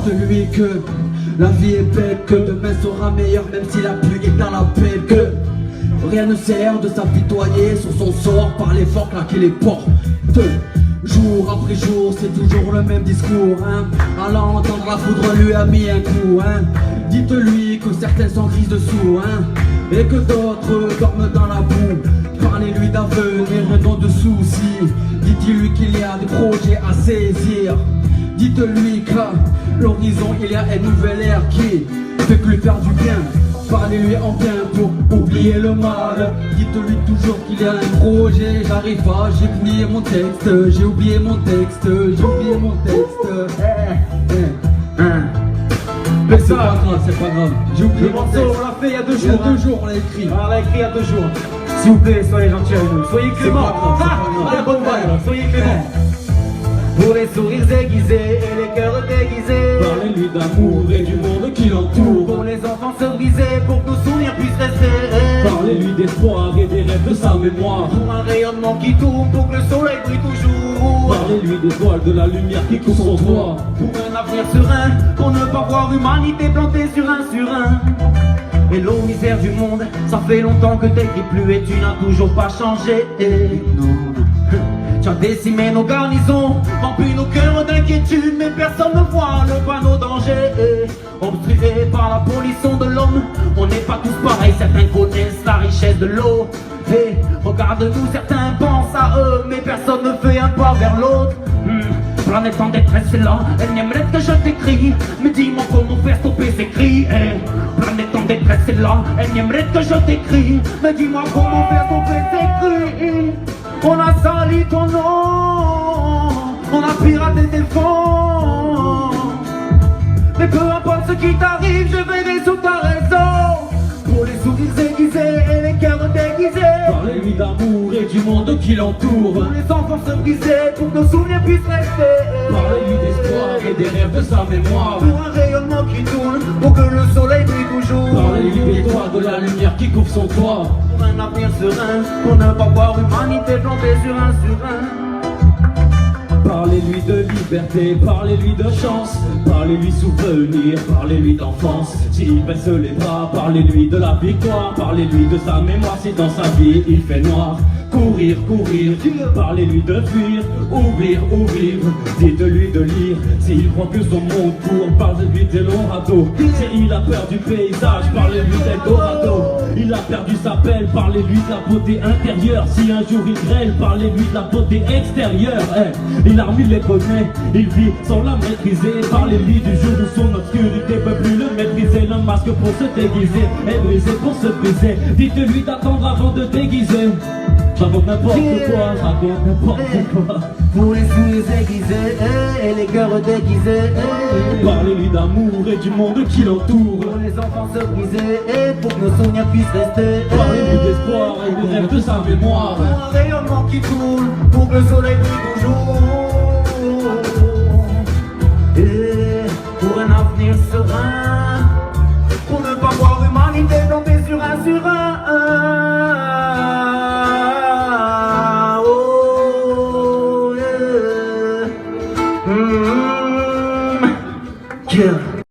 Dites-lui que la vie est belle, que demain sera meilleur même si la pluie est à l'appel, que rien ne sert de s'apitoyer sur son sort par l'effort qu'il les porte. Jour après jour, c'est toujours le même discours, hein. À l'entendre, la foudre lui a mis un coup, hein. Dites-lui que certains sont grises dessous, hein, et que d'autres dorment dans la boue. Parlez-lui d'avenir et non de soucis. Dites-lui qu'il y a des projets à saisir. Dites-lui qu'à l'horizon il y a une nouvelle ère qui fait que lui faire du bien. Parlez-lui en bien pour oublier le mal. Dites-lui toujours qu'il y a un projet. J'arrive pas, j'ai oublié mon texte. J'ai oublié mon texte. J'ai oublié mon texte. Mais c'est pas grave, c'est pas grave. J'ai oublié mon texte. On l'a fait il y a 2 jours. Il y a 2 jours on l'a écrit. On l'a écrit il y a 2 jours. S'il vous plaît, soyez gentils avec nous. Soyez clément. Allez, bonne vibe. Soyez clément. Pour les sourires aiguisés et les cœurs déguisés, parlez-lui d'amour et du monde qui l'entoure. pour les enfants se briser, pour que nos souvenirs puissent rester. Parlez-lui d'espoir et des rêves de sa mémoire. Pour un rayonnement qui tourne, pour que le soleil brille toujours. Parlez-lui des toiles, de la lumière qui couvre son toit. Pour un avenir serein, pour ne pas voir l'humanité plantée sur un. Et l'eau misère du monde, ça fait longtemps que t'écris plus et tu n'as toujours pas changé. Non. Tu as décimé nos garnisons, rempli nos cœurs d'inquiétude, mais personne ne voit le panneau danger. Obstrué par la pollution de l'homme, on n'est pas tous pareils, certains connaissent la richesse de l'eau. Et regarde-nous, certains pensent à eux, mais personne ne fait un pas vers l'autre. Planète en détresse, c'est là, énième lettre que je t'écris, mais dis-moi comment faire stopper ces cris. Planète en détresse, c'est là, énième lettre que je t'écris, mais dis-moi comment faire stopper ces cris. On a sali ton nom, on a piraté tes fonds, mais peu importe ce qui t'arrive, je veillerai sur ta raison. Pour les sourires aiguisés et les cœurs déguisés, parlez-lui d'amour et du monde qui l'entoure. pour les enfants se briser, pour que nos souvenirs puissent rester. Parlez-lui d'espoir et des rêves de sa mémoire. Pour un rayonnement qui tourne, pour que le soleil brille toujours. Parlez-lui des toits, de la lumière qui couvre son toit. Pour un avenir serein, pour ne pas voir l'humanité plantée sur un. Parlez-lui de liberté, parlez-lui de chance, parlez-lui souvenir, parlez-lui d'enfance. S'il baisse les bras, parlez-lui de la victoire, parlez-lui de sa mémoire si dans sa vie il fait noir. Courir, courir, parlez-lui de fuir, ouvrir, ouvrir, dites-lui de lire. S'il croit que son monde tourne, parlez-lui d'Eldorado. S'il a peur du paysage, parlez-lui d'Eldorado. Il a perdu sa pelle, parlez-lui de la beauté intérieure. Si un jour il grêle, parlez-lui de la beauté extérieure. Il a remis les connaît, il vit sans la maîtriser. Parlez-lui du jour où son obscurité peut plus le maîtriser. Le masque pour se déguiser, est brisé pour se briser. Dites-lui d'attendre avant de déguiser. Raconte n'importe quoi, raconte n'importe quoi. Pour les sourires aiguisés et les cœurs déguisés, parlez-lui d'amour et du monde qui l'entoure. pour les enfants se briser et pour que nos souvenirs puissent rester. Parlez-lui d'espoir et des rêves de sa mémoire. Pour un rayonnement qui tourne, pour que le soleil brille toujours. Et pour un avenir serein, pour ne pas voir l'humanité plantée sur un.